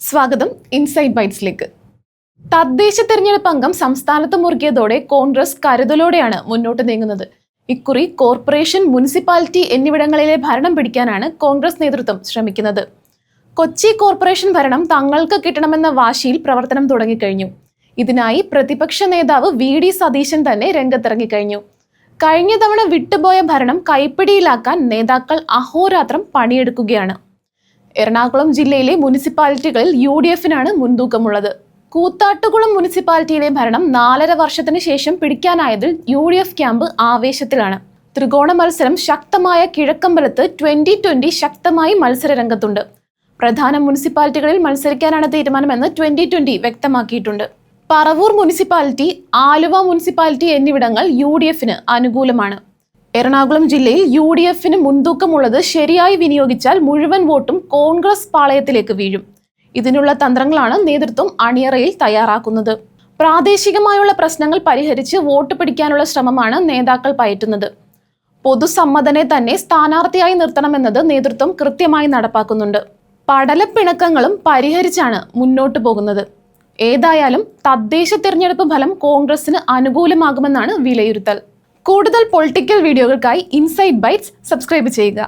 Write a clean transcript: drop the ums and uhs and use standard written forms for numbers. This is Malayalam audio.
സ്വാഗതം ഇൻസൈഡ് ബൈറ്റ്സിലേക്ക്. തദ്ദേശ തെരഞ്ഞെടുപ്പ് അംഗം സംസ്ഥാനത്ത് മുറുകിയതോടെ കോൺഗ്രസ് കരുതലോടെയാണ് മുന്നോട്ട് നീങ്ങുന്നത്. ഇക്കുറി കോർപ്പറേഷൻ, മുനിസിപ്പാലിറ്റി എന്നിവിടങ്ങളിലെ ഭരണം പിടിക്കാനാണ് കോൺഗ്രസ് നേതൃത്വം ശ്രമിക്കുന്നത്. കൊച്ചി കോർപ്പറേഷൻ ഭരണം തങ്ങൾക്ക് കിട്ടണമെന്ന വാശിയിൽ പ്രവർത്തനം തുടങ്ങിക്കഴിഞ്ഞു. ഇതിനായി പ്രതിപക്ഷ നേതാവ് വി.ഡി. സതീശൻ തന്നെ രംഗത്തിറങ്ങിക്കഴിഞ്ഞു. കഴിഞ്ഞ തവണ വിട്ടുപോയ ഭരണം കൈപ്പിടിയിലാക്കാൻ നേതാക്കൾ അഹോരാത്രം പണിയെടുക്കുകയാണ്. എറണാകുളം ജില്ലയിലെ മുനിസിപ്പാലിറ്റികളിൽ UDFനാണ് മുൻതൂക്കമുള്ളത്. കൂത്താട്ടുകുളം മുനിസിപ്പാലിറ്റിയിലെ ഭരണം 4.5 വർഷത്തിന് ശേഷം പിടിക്കാനായതിൽ UDF ക്യാമ്പ് ആവേശത്തിലാണ്. ത്രികോണ മത്സരം ശക്തമായ കിഴക്കമ്പലത്ത് 2020 ശക്തമായി മത്സര രംഗത്തുണ്ട്. പ്രധാന മുനിസിപ്പാലിറ്റികളിൽ മത്സരിക്കാനാണ് തീരുമാനമെന്ന് 2020 വ്യക്തമാക്കിയിട്ടുണ്ട്. പറവൂർ മുനിസിപ്പാലിറ്റി, ആലുവ മുനിസിപ്പാലിറ്റി എന്നിവിടങ്ങൾ UDFന് അനുകൂലമാണ്. എറണാകുളം ജില്ലയിൽ UDFന് മുൻതൂക്കമുള്ളത് ശരിയായി വിനിയോഗിച്ചാൽ മുഴുവൻ വോട്ടും കോൺഗ്രസ് പാളയത്തിലേക്ക് വീഴും. ഇതിനുള്ള തന്ത്രങ്ങളാണ് നേതൃത്വം അണിയറയിൽ തയ്യാറാക്കുന്നത്. പ്രാദേശികമായുള്ള പ്രശ്നങ്ങൾ പരിഹരിച്ച് വോട്ട് പിടിക്കാനുള്ള ശ്രമമാണ് നേതാക്കൾ പയറ്റുന്നത്. പൊതുസമ്മതനെ തന്നെ സ്ഥാനാർത്ഥിയായി നിർത്തണമെന്നത് നേതൃത്വം കൃത്യമായി നടപ്പാക്കുന്നുണ്ട്. പടലപ്പിണക്കങ്ങളും പരിഹരിച്ചാണ് മുന്നോട്ട് പോകുന്നത്. ഏതായാലും തദ്ദേശ തെരഞ്ഞെടുപ്പ് ഫലം കോൺഗ്രസിന് അനുകൂലമാകുമെന്നാണ് വിലയിരുത്തൽ. കൂടുതൽ പൊളിറ്റിക്കൽ വീഡിയോകൾക്കായി ഇൻസൈഡ് ബൈറ്റ്സ് സബ്സ്ക്രൈബ് ചെയ്യുക.